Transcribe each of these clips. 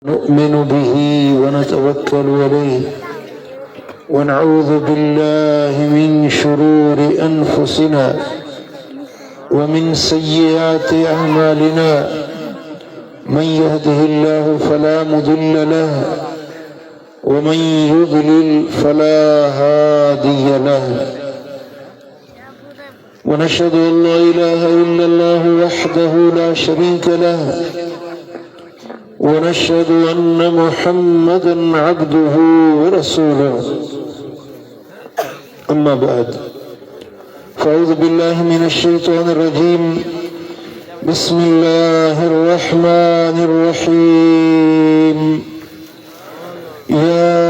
نؤمن به ونتوكل عليه ونعوذ بالله من شرور أنفسنا ومن سيئات أعمالنا. من يهده الله فلا مضل له ومن يضلل فلا هادي له. ونشهد أن لا إله إلا الله وحده لا شريك له ونشهد أن محمدا عبده ورسوله. أما بعد فأعوذ بالله من الشيطان الرجيم. بسم الله الرحمن الرحيم. يا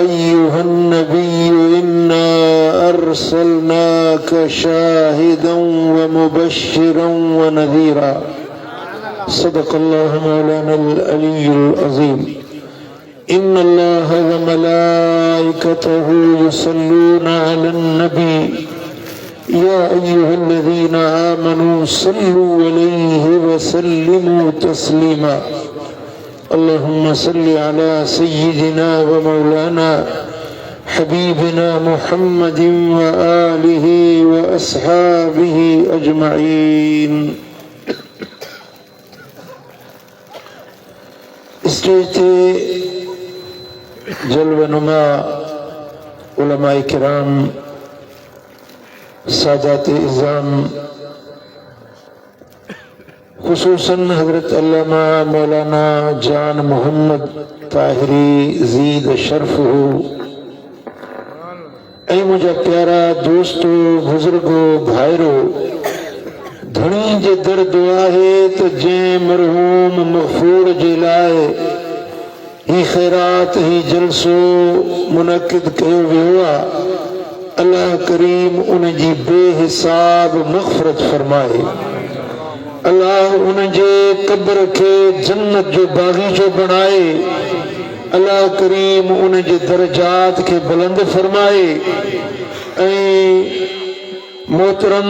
أيها النبي إنا أرسلناك شاهدا ومبشرا ونذيرا. صدق الله مولانا العلي العظيم. إن الله وملائكته يصلون على النبي يا أيها الذين آمنوا صلوا عليه وسلموا تسليما. اللهم صل على سيدنا ومولانا حبيبنا محمد وآله وأصحابه أجمعين. स्टेज जलवनुमा उलमाए किराम सादाते इज़ाम खुसूसन हजरत अल्लामा मौलाना जान मोहम्मद ताहिरी ज़ीद शर्फ हो। ऐ मुझा प्यारा दोस्तों बुजुर्गो भाईरो धनी जे दर दुआ है तो जे मरहूम मगफूर जे लाए ही खैरात ही जलसो मुनक्किद कयो वियो आ। अल्लाह करीम उन जी बेहिसाब मग़फ़िरत फरमाए। अल्लाह उन जे कब्र के जन्नत जो बागीचो बनाए। अल्लाह करीम उन जे दर्जात के बुलंद फरमाए। मोहतरम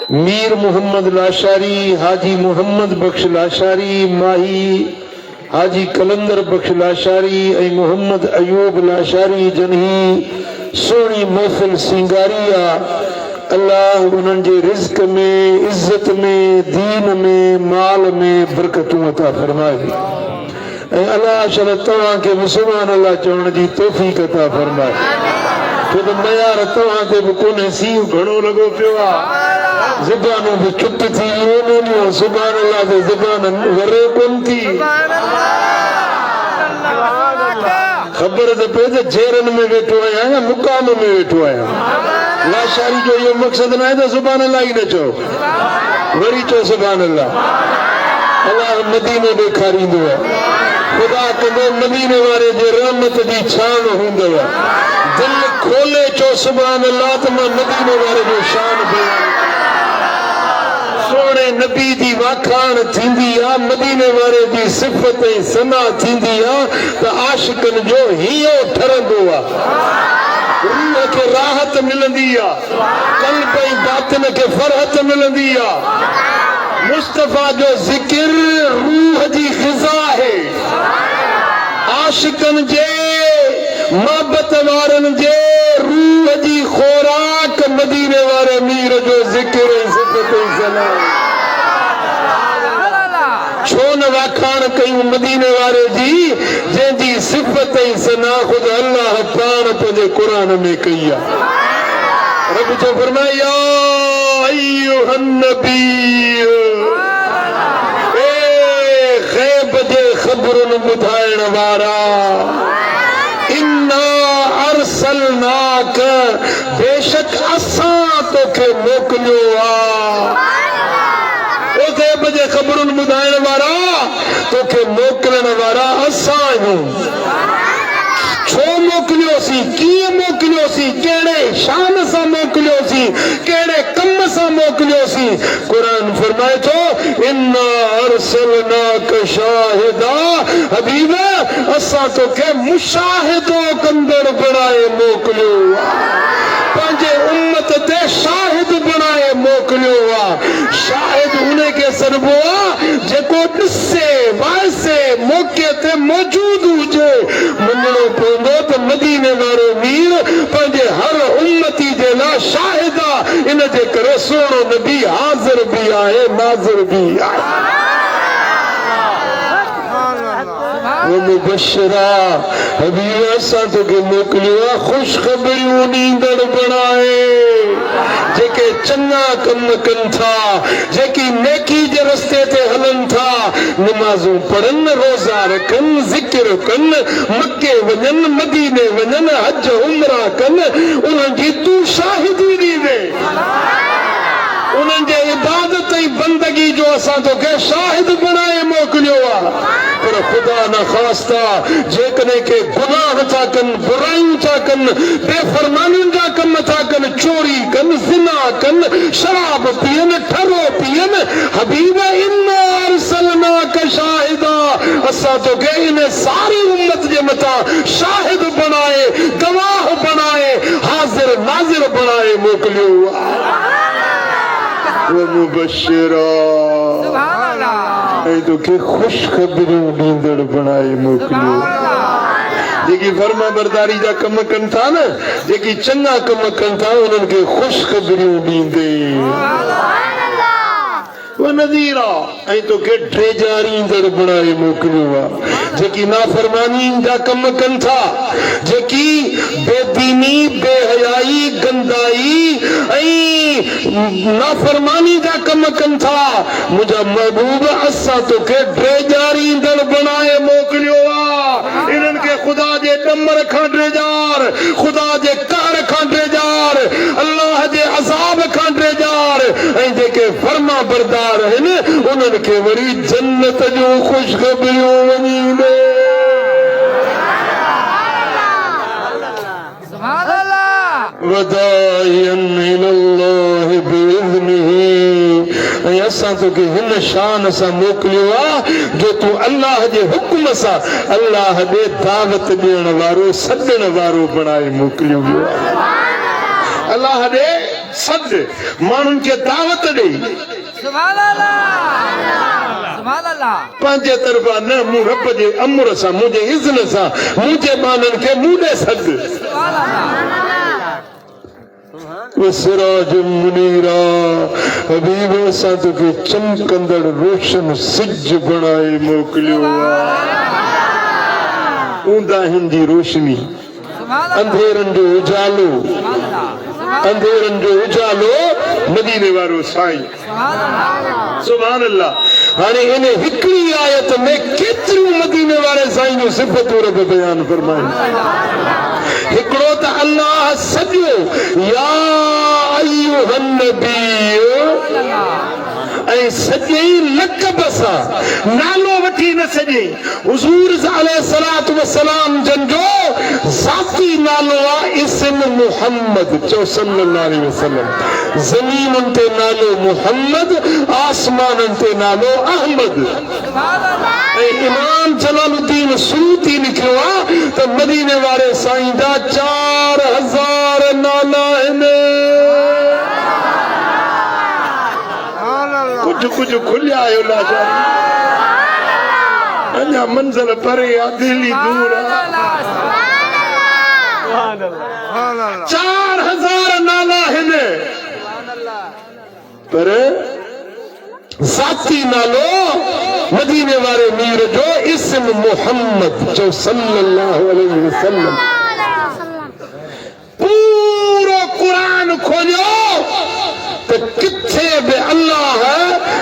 मीर मोहम्मद लाशारी, हाजी मोहम्मद बख्श लाशारी, माही हाजी कलंदर बख्श लाशारी ऐं मोहम्मद अयूब लाशारी जन्ही सोनी महफिल सिंगारिया। अल्लाह उन्हनि जे रिज़्क़ में, इज्जत में, दीन में, माल में बरकतूं अता फरमाए। ऐं अल्लाह शल तव्हां खे मुसलमान अल्लाह चवण जी तौफ़ीक़ अता फरमाए। छो त मयार तव्हां ते बि कोन्हे, सीउ घणो लॻो पियो आहे, ज़ुबानूं बि चुप थी वियूं। सुभान अल्लाह ते ज़ुबान वरे कोन थी। ख़बर त पए त जेरनि में वेठो आहियां या मुक़ाम में वेठो आहियां। लाशारी जो इहो मक़सद न आहे त सुभान अल्लाह ई न चओ, वरी चओ सुभान अल्लाह। अल्लाह मदीनो ॾेखारींदो आहे। ख़ुदा कंदो मदीने वारे जे रहमत जी छान हूंदव। दिल खोले चओ सुभान अल्लाह त मां मदीने वारे जो शान बयान। सोने नबी जी वाखाण थींदी आ, मदीने वारे जी सिफ़त ऐं सना थींदी आ त आशिकनि जो हियो ठरंदो आ। रूह खे राहत मिलंदी आ, क़ल्ब ऐं बातिन खे फ़रहत मिलंदी आ। मुस्तफ़ा जो ज़िक्र रूह जी ग़िज़ा है। आशिकनि जे मोहब्बत वारनि जे रूह जी खुराक मदीने वारे मीर जो ज़िक्र ऐं सिफ़त ऐं सना। छो न वाखाण कयूं मदीने वारे जी जंहिंजी सिफ़त ऐं सना ख़ुद अल्लाह पाण पंहिंजे क़ुरान में कई आहे। रब जो फरमाए या अय्युहन नबी, ए ग़ैब जे ख़बरुनि ॿुधाइण वारा, इन्ना अरसलनाक, बेशक असां तोखे मोकिलियो आ। ओ ग़ैब जे ख़बरुनि ॿुधाइण वारा, तोखे मोकिलण वारा असां आहियूं। छो मोकिलियोसीं, कीअं मोकिलियोसीं, कहिड़े शान सां मोकिलियोसीं, कहिड़े कम सां मोकिलियोसीं। क़ुरान फरमाए थो इन्ना अरसलनाक शाहिदा, हबीब असां तोखे मुशाहिदो कंदड़ बणाए मोकिलियो। पंहिंजे उम्मत ते शाहिद बणाए मोकिलियो आहे। शाहिद उन खे सॾिबो आहे जेको ॾिसे वाइस मौके ते मौजूद हुजे मञणो पवंदो त मदीने वारो मीर पंहिंजे हर उम्मती जे लाइ शाहिद आहे इन जे करे सोनो नबी हाज़िर भी आहे नाज़िर भी आहे मुबशरा हबीब असां तोखे मोकिलियो आहे ख़ुशख़बरियूं ॾींदड़ बणाए जेके चङा कम कनि था जेकी नेकी जे रस्ते ते हलनि था नमाज़ूं पढ़नि रोज़ा रखनि ज़िक्र कनि मके वञनि मदीने वञनि हज उमरा कनि उन्हनि जी तूं शाहिदी ॾींदे उन्हनि जे इबादत ऐं बंदगी जो असां तोखे शाहिद बणाए मोकिलियो आहे पर ख़ुदा न ख़ास्ता जेकॾहिं के गुनाह था कनि बुराइयूं था कनि बेफ़रमानियुनि जा कम था कनि चोरी कनि ज़िना कनि शराब पीअनि ठरो पीअनि हबीब इन्ना अरसलनाक शाहिदा असां तोखे इन सारी उम्मत जे मथां शाहिद बणाए गवाह बणाए हाज़िर नाज़िर बणाए मोकिलियो आहे मुबशरा ऐं तोखे ख़ुशख़बरियूं ॾींदड़ बणाए मोकिलियो जेकी फर्मा बरदारी जा कम कनि था न जेकी चङा कम कनि था उन्हनि खे ख़ुशख़बरियूं ॾींदे नज़ीरा ऐं तोखे ड्रेजारींदड़ बणाए मोकिलियो आहे जेकी नाफ़रमानी जा कम कनि था जेकी बेदीनी बेहयाई गंदाई ऐं नाफ़रमानी जा कम कनि था मुंहिंजा महबूब असां तोखे ड्रेजारींदड़ बणाए मोकिलियो आहे इन्हनि खे ख़ुदा जे ॾमर खां ड्रेजार ख़ुदा जे कहर खां ड्रेजार अल्लाह जे अज़ाब खां ड्रेजार ऐं जेके फर्मा बरदार आहिनि उन्हनि खे वरी जन्नत जूं ख़ुशख़बरियूं वञी ॾे वदाइयन इलल्लाह बिइज़्निही ऐं असां तोखे हिन शान सां मोकिलियो आहे जो तूं अल्लाह जे हुक्म सां अल्लाह ॾे दावत ॾियण वारो सॾण वारो बणाए मोकिलियो वियो आहे अल्लाह ॾे सॾ माण्हुनि खे दावत ॾेई पंहिंजे तरफ़ां न मूं रब जे अमर सां मुंहिंजे इज़्न सां मुंहिंजे माननि खे मूं ॾे सॾ सिराज मुनीरा हबीब असां तोखे चमकंदड़ रोशन सिज बणाए मोकिलियो ऊंदाहिनि जी रोशनी अंधेरनि जो उजालो अंधेरनि जो उजालो मदीने वारो साईं सुभान अल्लाह हाणे इन हिकिड़ी आयत में केतिरियूं मदीने वारे साईं जूं सिफ़तूं रब बयान फरमाइनि हिकिड़ो त अल्लाह सॼो या अय्युहन नबी ऐं सॼे लक़ब सां नालो वठी न सॼे हुज़ूर अलैहिस्सलातु वस्सलाम जन जो ज़ाती नालो आहे इस्म मुहम्मद चओ सल्लल्लाहु अलैहि वसल्लम ज़मीनुनि ते नालो मुहम्मद आसमाननि ते नालो अहमद ऐं इमाम जलालुद्दीन सूती लिखियो आहे त मदीने वारे साईं जा 4000 नाला आहिनि कुछ खुलिया आयो लाचारी अञा मंज़िल परे आहे दिल्ली दूर आहे 4000 नाला आहिनि पर ज़ाती नालो मदीने वारे मीर जो इस्म मुहम्मद जो सल्लल्लाहु अलैहि वसल्लम पूरो कुरान खोलियो तो किथे बि अल्लाह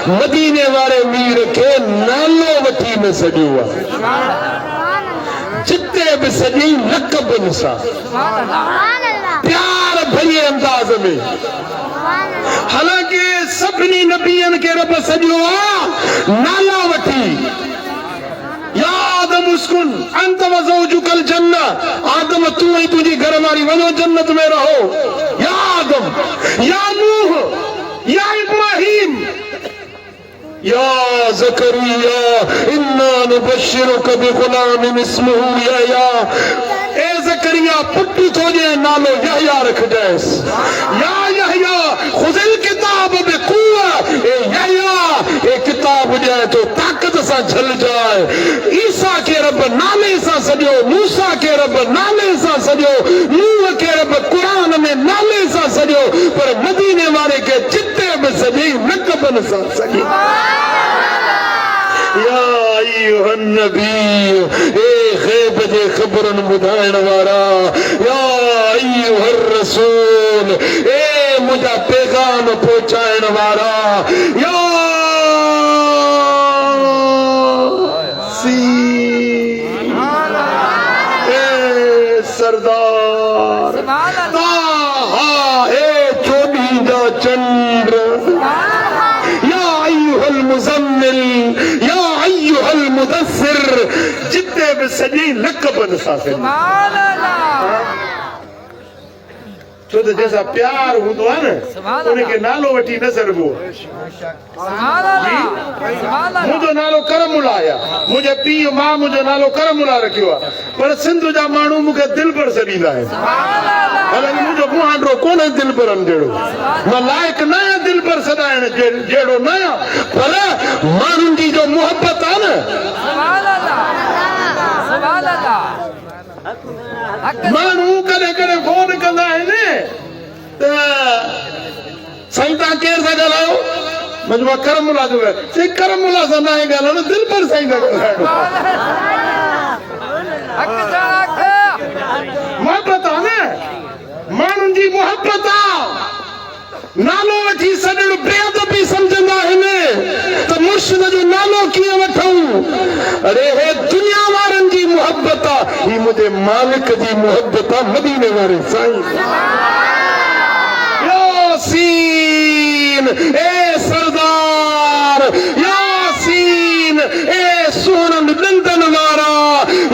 मदीने वारे मीर के नालो वठी न सॼो आहे जिते बि सॼी लक़बनि सां प्यार भरे अंदाज़ में हालांकि सभिनी नबियनि खे रब सॼो आहे नाला वठी या आदम उस्कुन अंत व ज़ौजुकल जन्नह आदम तू ऐं तुंहिंजी घरवारी वञो जन्नत में रहो या आदम या नूह या इब्राहिम या ज़करिया इन्ना नुबश्शिरुका बिग़ुलामिन इस्मुहु यहया ए ज़करिया पुटु तुंहिंजे नालो यहया रखजांइसि या यहया खुज़िल किताब बिक़ुव्वा ए यहया ए किताब ॾियां तो ताक़त सा झल जाए। ईसा के रब नाले सा सॼो, मूसा के रब नाले सा सॼो, नूह के रब कुरान में नाले सा सॼो, पर मदीने वारे के चित्ते में सॼी नकबन सा सॼी। या अय्युहन नबी, ए ग़ैब जे ख़बरन ॿुधाइण वारा, या अय्युहर रसूल, ए मुंहिंजा पैगाम पहुचाइण वारा, या सरदार ताहा, ए चोॾींदा चंद्र, या अय्युहल मुज़म्मिल, या अय्युहल मुदस्सिर, जिते बि सॼी लक़बन सां छो त जैसा प्यार हूंदो आहे न उनखे नालो वठी न सघिबो। मुंहिंजो नालो करमुला आहे, मुंहिंजे पीउ मां मुंहिंजो नालो करमुला रखियो आहे, पर सिंध जा माण्हू मूंखे दिलबर सॾींदा आहिनि। हालांकि मुंहिंजो मुहांडो कोन्हे दिलबरनि जहिड़ो, मां लाइक़ न आहियां दिलबर सॾाइण जहिड़ो न आहियां, पर माण्हुनि जी जो मुहबत आहे न, माण्हू कॾहिं कॾहिं फोन कंदा आहिनि त साईं तव्हां केरु था ॻाल्हायो, मां करमुला थो ॻाल्हायां। करमुला सां न आहे ॻाल्हाइणो, दिलबर साईं था ॻाल्हाइणो। मोहबत आहे न, माण्हुनि जी मोहबत आहे। नालो वठी सॼण बेअदबी सम्झंदा आहिनि त मुर्शिद जो नालो कीअं वठूं। अरे हे दुनिया वारनि जी मोहबत आहे, ही मुंहिंजे मालिक जी मोहबत आहे, मदीने वारे साईं। यासीन ए सरदार, यासीन ए सोहणन दंदन वारा,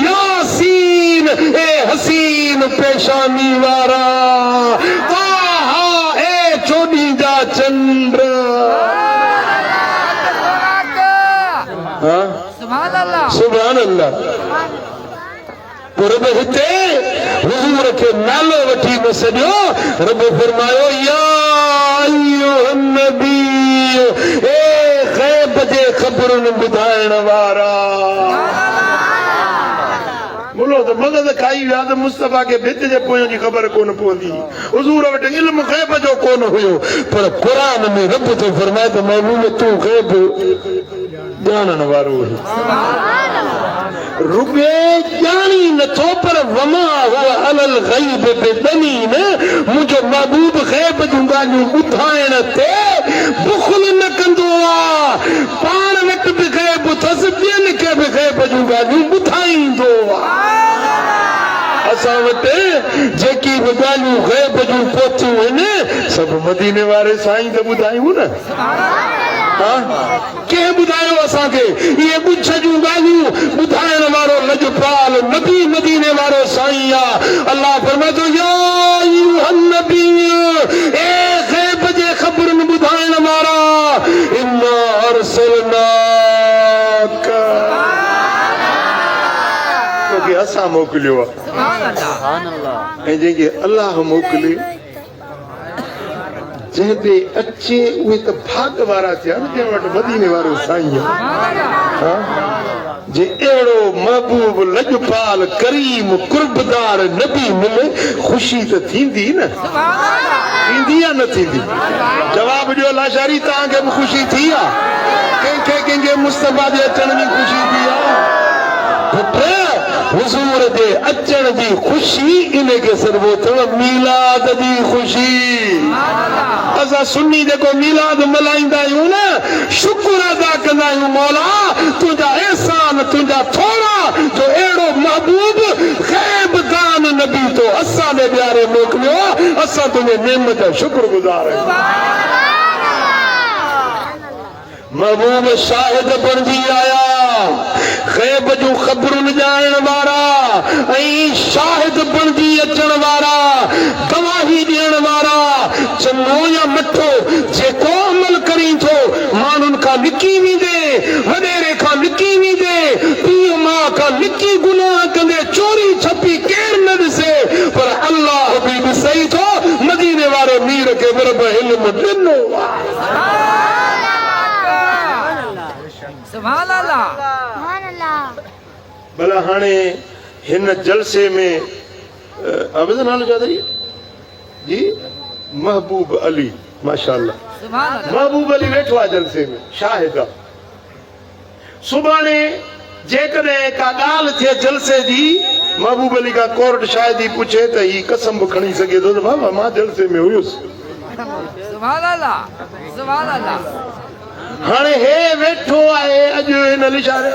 यासीन ए हसीन पेशानी वारा, ताहा ए चोॾींदा चंद्र। सुभान अल्लाह। रब हिते हुजूर खे नालो वठी न सॼो, रब फरमायो या अय्युहन नबी, ए ग़ैब जे ख़बरुनि ॿुधाइण वारा। बोलो त मगज़ खाई विया त मुस्तफ़ा खे भित जे पोयों जी ख़बर कोन पवंदी। हुजूर वटि इल्मु ग़ैब जो कोन हुयो, पर क़ुरान में रब थो फरमाए त महबूब तूं ग़ैब ॼाणण वारो आहे। रुॻे ॼाणी नथो, पर वमा हुआ अलल ग़ैब बिदनीन, मुंहिंजो महबूब ग़ैब जूं ॻाल्हियूं ॿुधाइण ते बुख़ल न कंदो आहे। पाण वटि बि ग़ैब अथसि, ॿियनि खे बि ग़ैब जूं ॻाल्हियूं ॿुधाईंदो आहे। असां वटि जेकी बि ॻाल्हियूं ग़ैब जूं पहुतियूं आहिनि, सभु मदीने वारे साईं त ॿुधायूं न। कंहिं ॿुधायो असांखे? इहे ॿुछ जूं ॻाल्हियूं ॿुधाइण वारो लजपाल नबी मदीने वारो साईं आहे। अल्लाह फरमाए थो या अय्युहन नबी, ए ग़ैब जे ख़बरुनि ॿुधाइण वारा, इन्ना अर्सलनाक, तोखे असां मोकिलियो आहे। ऐं जंहिंखे अल्लाह मोकिले, जंहिं ते अचे उहे त भाग वारा थिया न, जंहिं वटि मदीने वारो साईं आहे। जे अहिड़ो महबूब लजपाल करीम कुर्बदार नबी मिले, ख़ुशी त थींदी न, थींदी या न थींदी? जवाब ॾियो लाशारी, तव्हांखे बि ख़ुशी थी आहे? कंहिंखे कंहिंखे मुस्तफ़ा जे अचण जी ख़ुशी थी आहे? हुजूर जे अचण जी ख़ुशी इनखे सरबो अथव मीलाद जी ख़ुशी। असां सुन्नी जेको मीलाद मल्हाईंदा आहियूं न, शुक्र अदा कंदा आहियूं, मौला तुंहिंजा एहसान तुंहिंजा थोड़ा, जो अहिड़ो महबूब ग़ैब दान नबी तो असां ॾे ॾियारे मोकिलियो, असां तुंहिंजे नेमत जा शुक्रगुज़ार आहियूं। महबूब शाहिद बणिजी आया, ग़ैब जूं ख़बरुनि ॼाणण वारा ऐं शाहिद बणिजी अचण वारा, गवाही ॾियण वारा। चङो या मठो जेको अमल करीं थो, माण्हुनि खां लिकी वेंदे, वॾेरे खां लिकी वेंदे, पीउ माउ खां लिकी गुनाह कंदे, चोरी छपी केरु न ॾिसे, पर अल्लाह बि ॾिसई थो। मदीने वारे मीर खे रब इल्मु ॾिनो आहे। सुभान अल्लाह भला हाणे हिन जलसे में अबद नालो छा अथई जी महबूब अली माशाअल्लाह सुभान अल्लाह महबूब अली वेठो आहे जलसे में शाहिद आहे सुभाणे जेकॾहिं का ॻाल्हि थिए जलसे जी महबूब अली का कोर्ट शायदि पूछे त ही कसम बि खणी सघे थो त बाबा मां जलसे में हुयुसि सुभान अल्लाह हाणे हे वेठो आहे अॼु हिन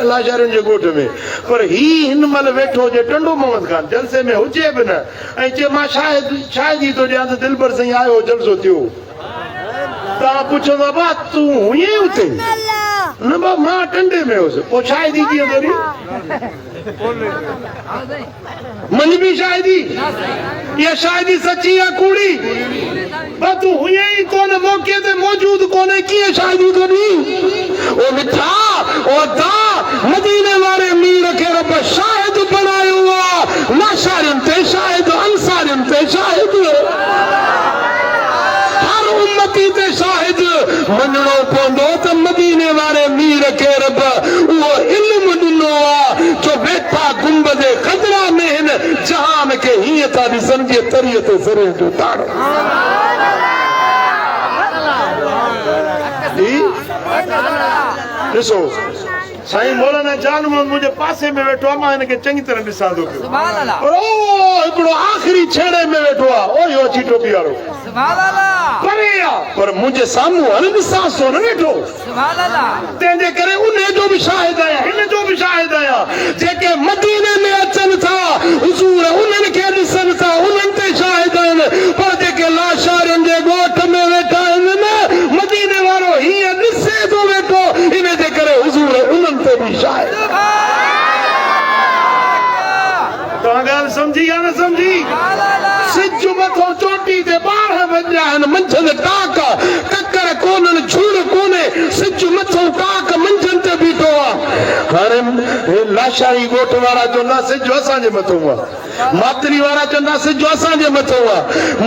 लाशारियुनि जे ॻोठ में पर ही हिन महिल वेठो हुजे टंडो मोहम्मद खान जलसे में हुजे बि न ऐं चए मां शायदि थो ॾियां त दिलबर साईं आयो जलसो थियो तव्हां पुछो था बा तूं हुईं उते न बा मां टंडे में हुउसि पोइ शायदि कीअं थो मंझ बि शायदि इहा शायदि सची आहे कूड़ी बा तूं हुईं ई कोन मौके ते मौजूद कोन्हे कीअं शायदि थो ॾी ओ मिठा ओ दा मदीने वारे मीर खे रब शाहिद बणायो आहे लाशारियुनि ते शाहिद अंसारियुनि ते शाहिद हर उम्मती ते शाहिद मञणो पवंदो त मदीने वारे मीर खे रब उहो इल्मु ॾिनो आहे जो वेठा गुंबद ख़ज़रा में हिन जहान खे हीअं था ॾिसनि जीअं तरीअ ते सरे जो ताड़ो ॾिसो साईं मौलाना जान मोहम्मद मुंहिंजे पासे में वेठो आहे मां हिनखे चङी तरह ॾिसां थो पियो सुभान अल्लाह ओ हिकिड़ो आख़िरी छेड़े में वेठो आहे ओ इहो अची टोपी वारो सुभान अल्लाह परे आहे पर मुंहिंजे साम्हूं हल ॾिसां थो न वेठो सुभान अल्लाह तंहिंजे करे उन जो बि शाहिद आहियां हिन जो बि शाहिद आहियां जेके मदीने में अचनि था हुज़ूर उन्हनि खे ॾिसनि था उन्हनि ते शाहिद आहिनि पर जेके लाशारियुनि जे ॻोठ में वेठा आहिनि न मदीने वारो हीअं ॾिसे थो वेठो इन जे करे हुज़ूर उन्हनि ते बि शाहिद तव्हां ॻाल्हि सम्झी या न सम्झी सिज मथो चोटी ते 12 वॼा आहिनि मंझंदि टाक ककर कोन्हनि झूड़ कोन्हे सिज मथो टाक मंझंदि ते बीठो आहे हाणे लाशारी ॻोठ वारा चवंदा सिज असांजे मथो आहे मातरी वारा चवंदा सिज असांजे मथो आहे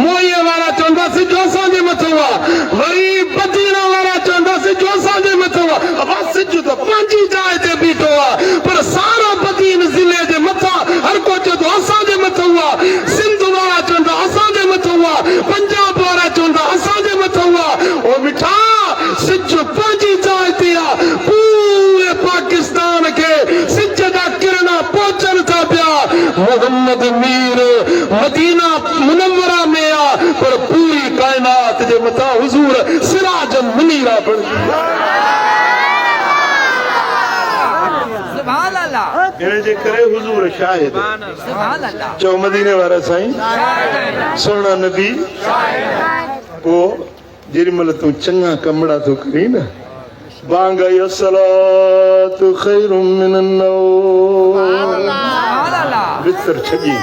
मोईअ वारा चवंदा सिज असांजे मथो आहे वरी बदीना वारा चवंदा सिज असांजे मथो आहे अबा सिज त पंहिंजी जाइ ते बीठो आहे पर सारो बदीन ज़िले जे मथां हर को चवंदो असांजे मथो आहे सिंध वारा चवंदा असांजे मथो आहे पंजाब वारा चवंदा असांजे मथो आहे ओ मिठा सिज पंहिंजी जाइ ते आहे पूरे पाकिस्तान खे सिज जा किरण पहुचनि था पिया मोहम्मद मीर मदीना मुनव्वरा में आहे पर पूरी काइनात जे मथां हुज़ूर सिराज मुनीरा बणिजी सुभान अल्लाह इन जे करे हुज़ूर शाहिद सुभान अल्लाह चओ मदीने वारा साईं सोना नबी पोइ जेॾी महिल तूं चङा कमड़ा थो करी न बांग अस्सलातु खैरुम मिनन नौम सुभान अल्लाह बिस्तर छॾी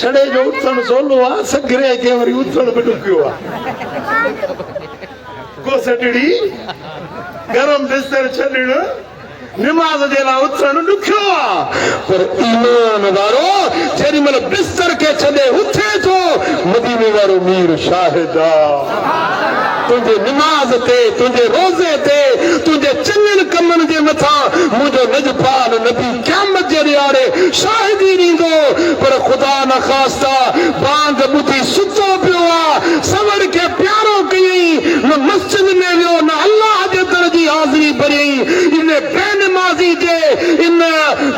छड़े जो उथण सोलो आहे सगरे खे वरी उथण बि ॾुकियो आहे को सटड़ी गरम बिस्तर छॾणु निमाज़ जे लाइ उथण ॾुखियो आहे पर ईमान वारो जेॾी महिल बिस्तर खे छॾे उथे थो मदीने वारो मीर शाहिद आहे तुंहिंजे निमाज़ ते तुंहिंजे रोज़े ते तुंहिंजे चङनि कमनि जे मथां मुंहिंजो नजपाल नबी क़यामत जे ॾियारे शाहिदी ॾींदो पर ख़ुदा न ख़ास्ता बांग ॿुधी सुतो पियो आहे सवर खे प्यारो कयईं न मस्जिद में वियो न अल्लाह जे दर जी हाज़िरी भरियईं इन बेनमाज़ी जे इन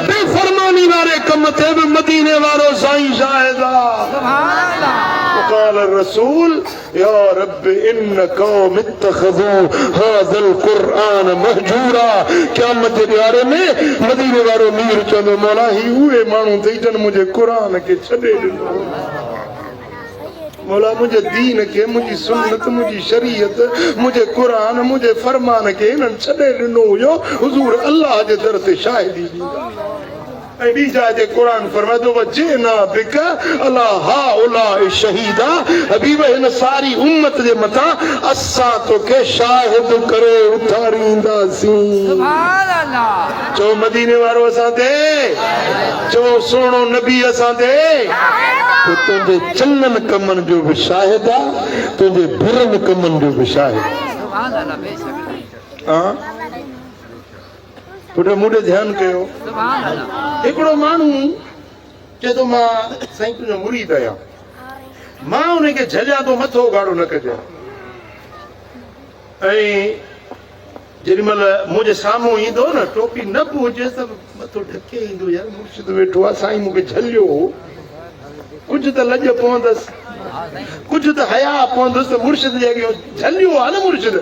बेफ़रमानी वारे कम ते बि मदीने वारो साईं शाहिद आहे सुभान अल्लाह قال الرسول يا رب ان قوم اتخذوا هذا القرآن مهجورا قیامت ॾियारे में मदीने वारो मीर चवंदो मौला ही उहे माण्हू अथई जन मुंहिंजे क़ुर खे छॾे ॾिनो मौला मुंहिंजे दीन खे मुंहिंजी सुन्नत मुंहिंजी शरीयत मुंहिंजे क़ुर मुंहिंजे फरमान खे हिननि छॾे ॾिनो हुयो हुज़ूर अल्लाह जे दर ते शाहिदी ॾींदा ऐं ॿी जाइ ते क़ुर फरमाए थो वजेना बिक अला हाउलाए शहीदा हबीब हिन सारी उम्मत जे मथां असां तोखे शाहिद करे उथारींदासीं सुभान अल्लाह चओ मदीने वारो असां ते चओ सुहिणो नबी असां ते तुंहिंजे चङनि कमनि जो बि शाहिद आहे तुंहिंजे बुरनि कमनि जो बि शाहिद आहे सुभान अल्लाह बेशक हाँ पुट मुंडे ध्यान कयो सुभान अल्लाह हिकिड़ो माण्हू चए थो मां साईं तुंहिंजो मुरीद आहियां मां उनखे झलिया थो मथो उघाड़ो न कजां ऐं जेॾी महिल मुंहिंजे साम्हूं ईंदो न टोपी न बि हुजे त मथो ढके ईंदो यार मुर्शिद वेठो आहे साईं मूंखे झलियो कुझु त लॼ पवंदसि कुझु त हया पवंदुसि त मुर्शिद जे अॻियां झलियो आहे न मुर्शिद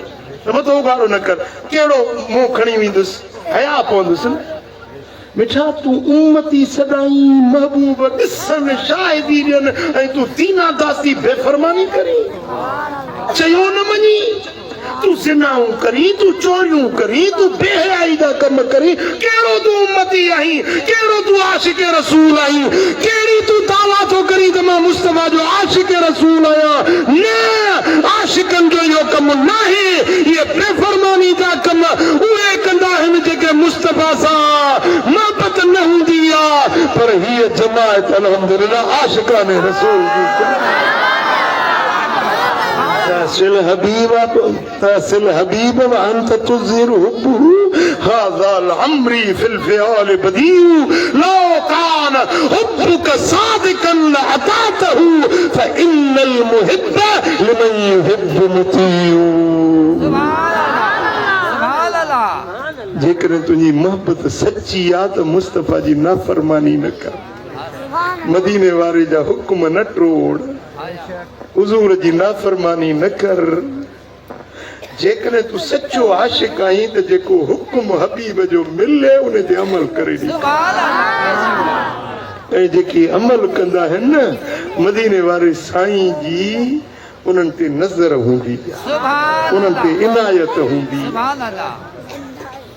त मथो उघाड़ो न कर कहिड़ो मुंहुं खणी वेंदुसि हया पवंदुसि न मिठा तूं उम्मती सदाई महबूब ॾिसण शाहिदी ॾियनि ऐं तूं दीना दासी बेफ़रमानी करी चयो न मञी तूं ज़िनाऊं करी तूं चोरियूं करी तूं बेहयाई जा कम करी कहिड़ो तूं उम्मती आहीं कहिड़ो तूं आशिक़ रसूल आहीं कहिड़ी तूं दावा थो करी त मां मुस्तफा जो आशिक़ रसूल आहियां न आशिक़नि जो इहो कम नाहे इहे बेफ़रमानी जा कम उहे कंदा आहिनि जेके मुस्तफा सां मोहबत न हूंदी आहे पर हीअ जमायत अल्हम्दुलिल्लाह आशिक़ाने रसूल जी تأسل حبيب وأنت تظهر حبه هذا العمري في الفعال بديع لو كان حبك صادقا لأطعته فإن المحب لمن يحب مطيع सुभान अल्लाह जेकर तुझी मोहब्बत सच्ची आहे त मुस्तफा जी नाफरमानी न कर मदीने वारे जा हुक्म न टोड़ हुजूर जी नाफरमानी न कर जेकॾहिं तूं सचो आशिक़ आहीं त जेको हुक्म हबीब जो मिले उन ते अमल करे ॾे सुभान अल्लाह ऐं जेके अमल कंदा आहिनि न मदीने वारे साईं जी उन्हनि ते नज़र हूंदी सुभान उन्हनि ते इनायत हूंदी सुभान अल्लाह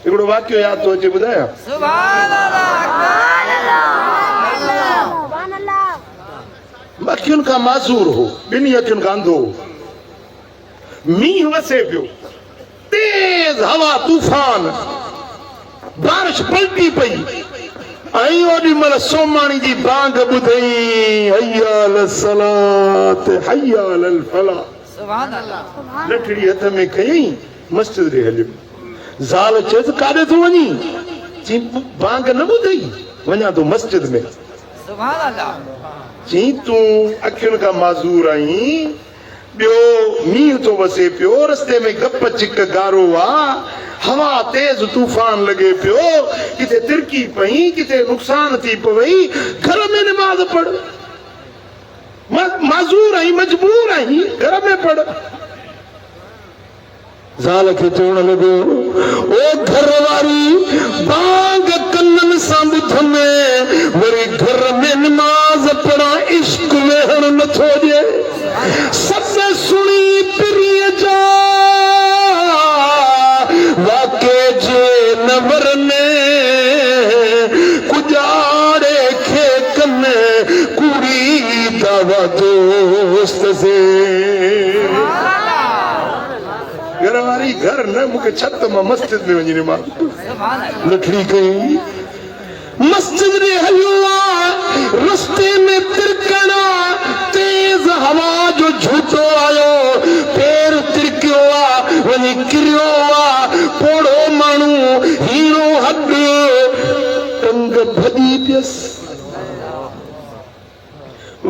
हिकिड़ो वाक़ियो यादि थो अचे ॿुधायां सुभान अल्लाह अखियुनि खां माज़ूर हो ॿिन्ही अखियुनि खां अंधो हो मींहुं वसे पियो तेज हवा तूफ़ान बारिश पलटी पई ऐं ओॾी महिल सोमाणी जी बांग ॿुधई हय्या अल सलात हय्या अल फलाह सुभान अल्लाह लठड़ी हथ में खयई मस्जिद ॾे हलियो ज़ाल चयसि काॾे थो वञी चई बांग न ॿुधई वञा थो मस्जिद में सुभान अल्लाह चई तूं अखियुनि खां माज़ूर आहीं ॿियो मींहुं थो वसे पियो रस्ते में गप चिक गारो आहे हवा तेज तूफ़ान लॻे पियो किथे तिरकी पई किथे नुक़सान थी पवई घर में नमाज़ पढ़ माज़ूर आहीं मजबूर आहीं घर में पढ़ ज़ाल खे चवण लॻो ओ घर वारी बांग कननि सां ॿुध में वरी घर में नमाज़ पढ़ा इश्क वेहण नथो ॾिए सत सुणी पिरीअ जा वाके जे नवर में कुॼाड़े खे कन कुड़ी दावा दोस्त से घर वारी घर न मूंखे छत मां मस्जिद में वञी नमाज़ सुभान अल्लाह लठड़ी कई मस्जिद में हलियो आहे रस्ते में तिरकणा तेज हवा जो झूठो आयो पैर तिरकियो आहे वञी किरियो आहे पोड़ो माण्हू हीरो हॾ टंग भॼी पियसि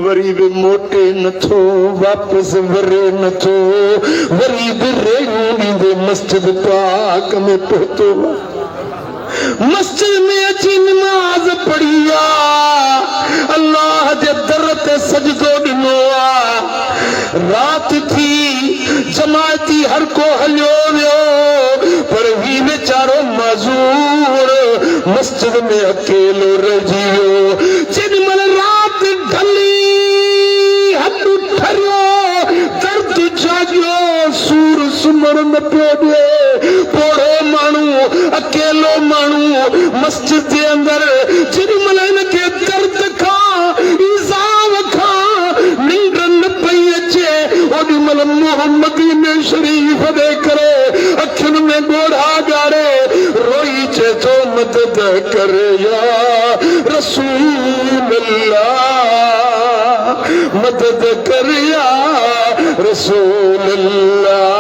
वरी बि मोटे नथो वापसि वरे नथो वरी बि रेणू ॾींदे मस्जिद पाक में पहुतो मस्जिद में अची नमाज़ पढ़ी आहे अल्लाह जे दर ते सजदो ॾिनो आहे राति थी जमायती हर को हलियो वियो पर ही वीचारो माज़ूर मस्जिद में अकेलो रहिजी वियो जेॾी महिल राति ढली हॾ ठरियो दर्द जाॻियो सूर सुम्हण न पियो ॾिए पोड़ो माण्हू अकेलो माण्हू मस्जिद जे अंदर जेॾी महिल हिनखे दर्द खां इज़ाव खां निंड न पई अचे ओॾी महिल मोहम्मदी में शरीफ़ ॾे करे अखियुनि में ॻोढ़ा ॻाड़े रोई चए थो मदद कर या रसूल अल्लाह मदद कर या रसूल अल्लाह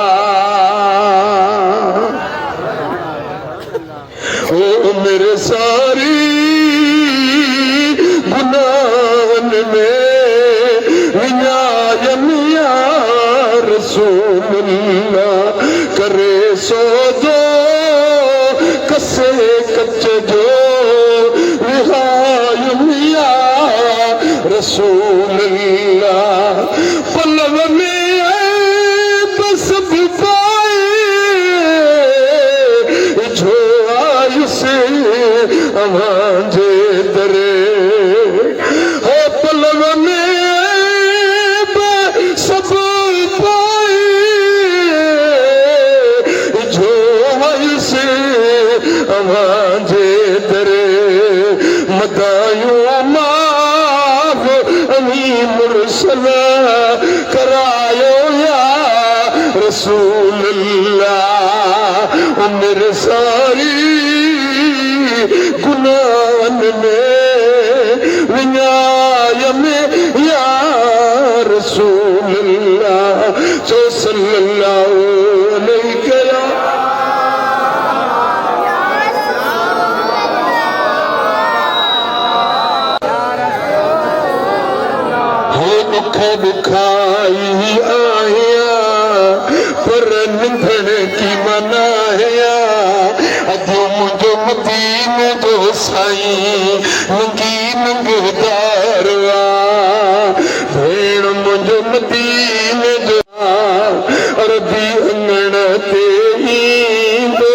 मेरे सारी गुनाहन में विनायम या रसूलुल्लाह करे सो दो कसे कच्चे जो विहायम या रसूलुल्लाह पल्लव में बस पाए जो आयु से अमांजे दरे हो पल्लव में सब पाए जो आयु से अमांजे दरे मदायू माफ अमी मुरसला करायो या रसूल अल्लाह मेरे सारी गुनाहन में विनाय में या रसूल अल्लाह जो सल्लल्लाहु अलैहि दुखाई आया पर निंदण की मनाया अजो मुझो मदीने जो साई नंगी नंगदारवा भेण मुझो मदीने जो अरबी अंगण ते ईंदो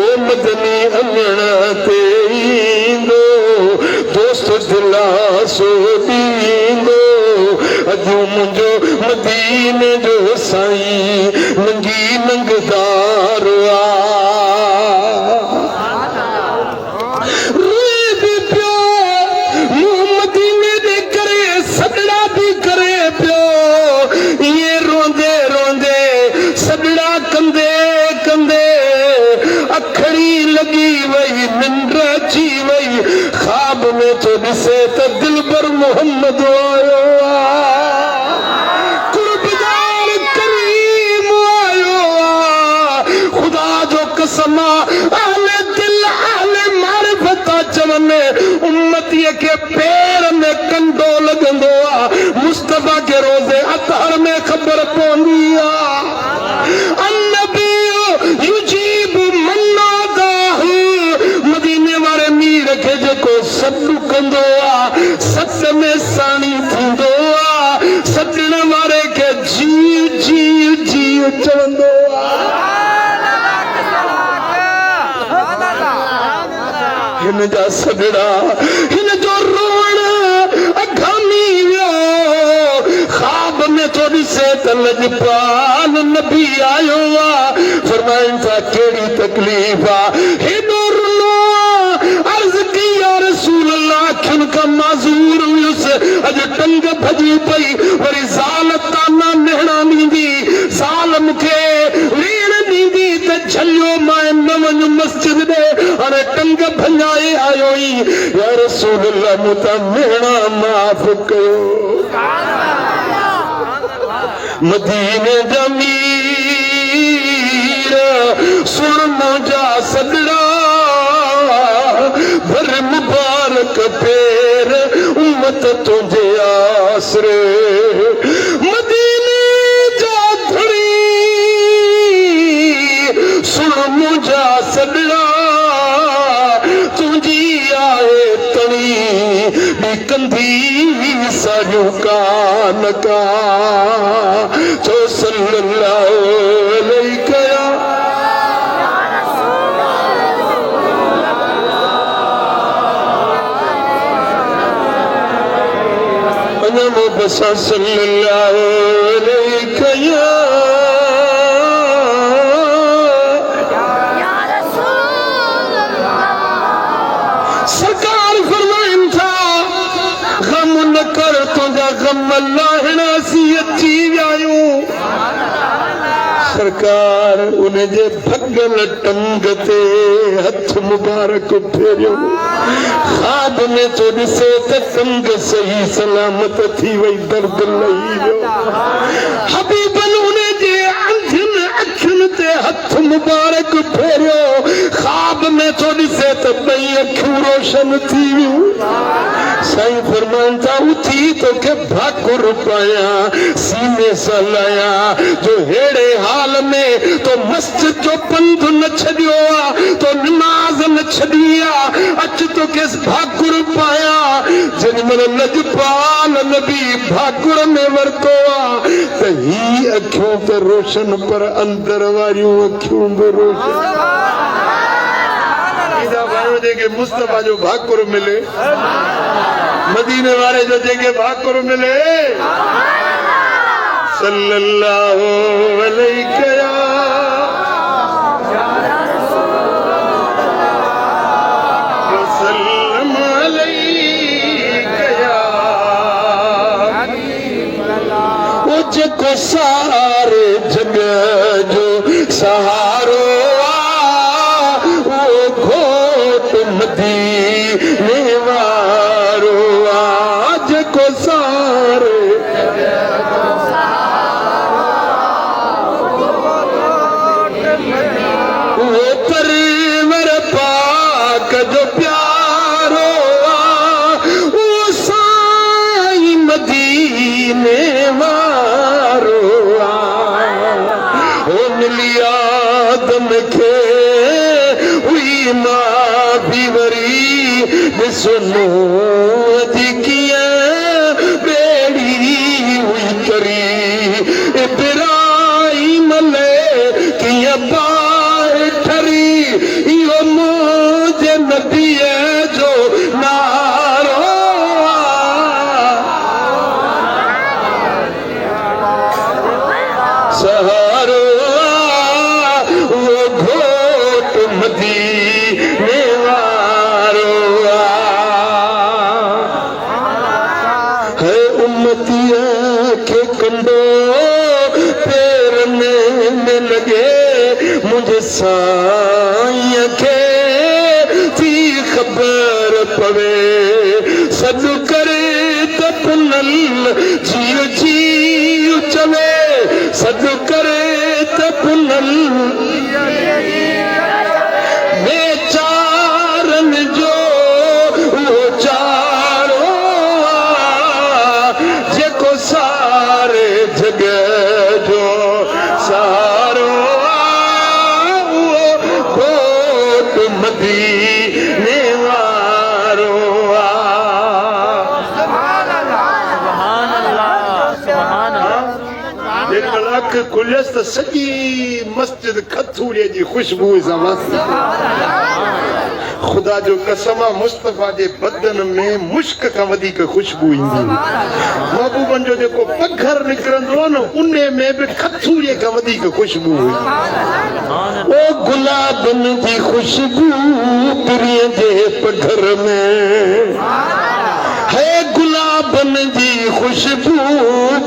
ओ मदनी अंगण ते ईंदो दोस्त दिलासो अजो मुझो मदीने जो साईं नंगी नंगदार भी पियो मदीने दे करे सदड़ा भी करे पियो ये रोंदे रोंदे सदड़ा कंदे कंदे अखड़ी लगी वही निंद्र अची वही ख्वाब में तो दिसे तो दिल पर मोहम्मद आयो समा आले दिल आले मारिफता चवने उम्मती के पैर में कंडो लगंदो आ मुस्तफा के रोजे अतहर में खबर पौंदी आ अन्नबी युजीब मन्नादाहु मदीने वाले मीर के जेको सदु कंदो आ सच में साणी थींदो आ सजण वाले के जी जी जी चवंदो आ हिन जा सदड़ा हिन जो रोण अघामी वियो ख्वाब में तो ॾिसे त लजपाल नबी आयो आ फरमाइनि था कहिड़ी तकलीफ़ आ हेॾो रुनो अर्ज़ की या रसूल अल्लाह अखियुनि खां माज़ूर हुयुसि अॼु टंग भॼी पई वरी ज़ाल ताना नेहणा ॾींदी ज़ाल मूंखे रीण ॾींदी त झलियो मां न वञ मस्जिद ॾे हाणे टंग भञाए आयो ई या रसूल अल्लाह मूं तां नेहणा माफ़ कयो मदीने जा मीर सुन मुंहिंजा सदड़ा भर मुबारक पेर उम्मत तुंहिंजे आसरे मदीने जा धड़ी सुन मुंहिंजा सदड़ा तुंहिंजी आहे तणी बि कंदी साॼो कान का जो सल्लल्लाहु अलैहि कया अञा बसा सल्लल्लाहु अलैहि कया सरकार फरमाइन था गम न कर तुझा गम लाहना सी अची आयूं सरकार उनजे भगल टंग ते हथ मुबारक फेरियो ख्वाब में तो ॾिसे त टंग सही सलामत थी वई दर्द लही वियो हबीबन उनजे अंधनि अखियुनि ते हथ मुबारक फेरियो ख्वाब में तो ॾिसे त ॿई अखियूं रोशन थी वियूं साईं फरमान था उथी तोखे भाकुर पाया सीने सां लाया जो हेड़े हाल में तो मस्जिद जो पंध न छॾियो आहे तो नमाज़ न छॾी आहे अच तोखे भाकुर पाया जेॾीमहिल लजपाल नबी भाकुर में वरितो आहे त ही अखियूं त रोशन पर अंदर वारियूं अखियूं बि रोशन जेके मुस्तफा जो भाकुर मिले मदीने वारे जो जेके भाकुर मिले सल्लल्लाहु अलैहि वसल्लम वो जेको सारे जग जो सहारो मदीने वारो आज को सारे वो परवर पाक जो प्यारो वो साई मदीने वारो ओ मिलिया आदम के हुई मां भी वरी सुनो अधिकिया बेड़ी हुई करी इब्राहिम ले किया बार ठरी यो मुझे नबी है जो नारो सहारो वो घोट मदीने के कंडो पेरने में लगे मुझे साईं के थी खबर पवे सद करे त पुनल जियो जियो चवे सद करे त पुनल बेचारन जो वो चारो जेको सारे जग जो सारो कोट मदीने वारो अख खुलियस त सॼी मस्जिद खथूरीअ जी ख़ुशबू सां खुदा जो कसम मुस्तफा जे बदन में मुश्क का वधीक खुशबू ईंदी महबूबन जो जेको पघर निकिरंदो न उन्हे में भी खथूरीअ का वधीक खुशबू हुई ओ गुलाबन जी खुशबू प्रिय जे पघर में है गुलाबन जी खुशबू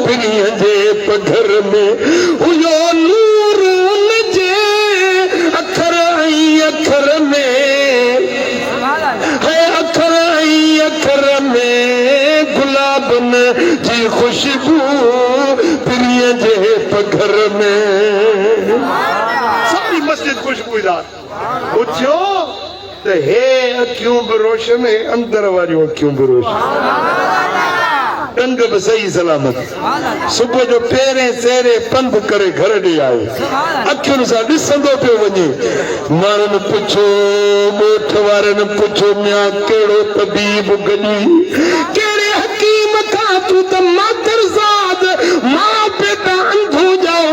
प्रिय जे पघर में हुयो नूर उन जे अखर ऐं अखर में है अखर में गुलाबन जी खुशबू प्रिय जे पघर में सारी मस्जिद खुशबूदार उथियो त हे अखियूं बि रोशन अंदर वारियूं अखियूं बि रोशन टंग बि सही सलामत सुबुह जो पहिरें सेरे पंध करे घर ॾे आयो अखियुनि सां ॾिसंदो पियो वञे माण्हुनि पुछो ॻोठ वारनि पुछो मिया कहिड़ो तबीब गॾी कहिड़े हकीम खां तूं त मातरज़ाद मां पेटा अंधो ॼाओ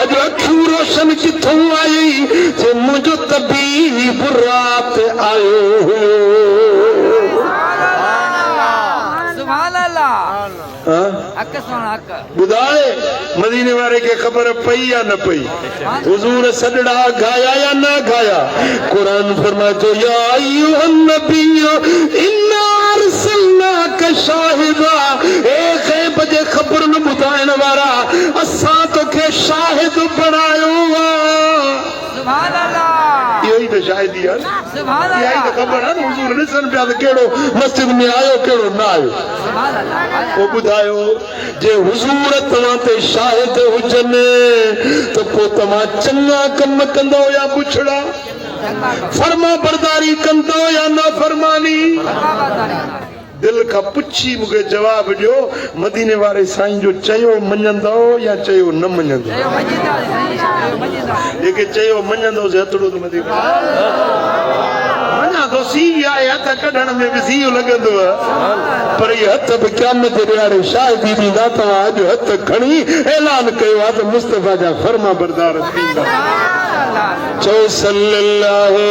अॼु अखियूं रोशन किथों आई जे मुंहिंजो तबीब रात आयो हुयो ॿुधाए मदीने वारे खे ख़बर पई या न पई हुजूर सॾड़ा गाया या न गाया कुरान फरमातो या अय्युहन नबिय्यु इन्ना अरसलनाका शाहिदा ए ग़ैब जे ख़बर न ॿुधाइण वारा असां तोखे शाहिद बणायो आहे सुभान अल्लाह ही तो शायदि आहे सुभान इहा ई अल्लाह त ख़बर आहे न हुजूर ॾिसनि पिया त कहिड़ो मस्जिद में आयो कहिड़ो न आयो सुभान अल्लाह पोइ ॿुधायो जे हुजूर तव्हां ते शाहिद हुजनि त पोइ तव्हां चङा कम कंदो या बुछड़ा फर्मा बरदारी कंदो या न फरमानी दिल का पुछी मूंखे जवाब ॾियो मदीने वारे साईं जो चयो मञंदो या चयो न मञंदो जय मजीदा जय मजीदा जेके चयो मञंदो से हथड़ो तो मथे मञा तो सी आहे हथ कढण में बि सी लॻंदो आहे पर इहे हथ बि क़यामत जे ॾियारे शाहिदी ॾींदा तव्हां अॼु हथ खणी ऐलान कयो आहे त मुस्तफ़ा जा फर्मा बरदार थींदा चओ सल्लल्लाहु